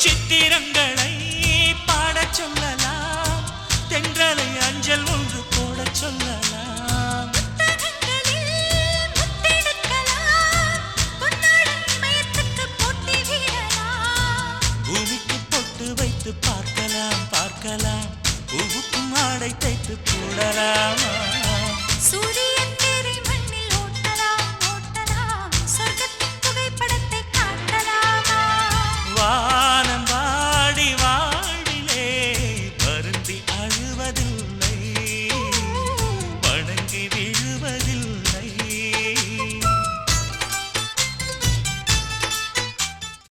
சித்திரங்களை பாடச் சொல்லலாம், தென்றலை அஞ்சல் ஒன்று போடச் சொல்லலாம். பூமிக்கு பொட்டு வைத்து பார்க்கலாம் பார்க்கலாம், பூவுக்கும் ஆடை தைத்து போடலாமா? சூரிய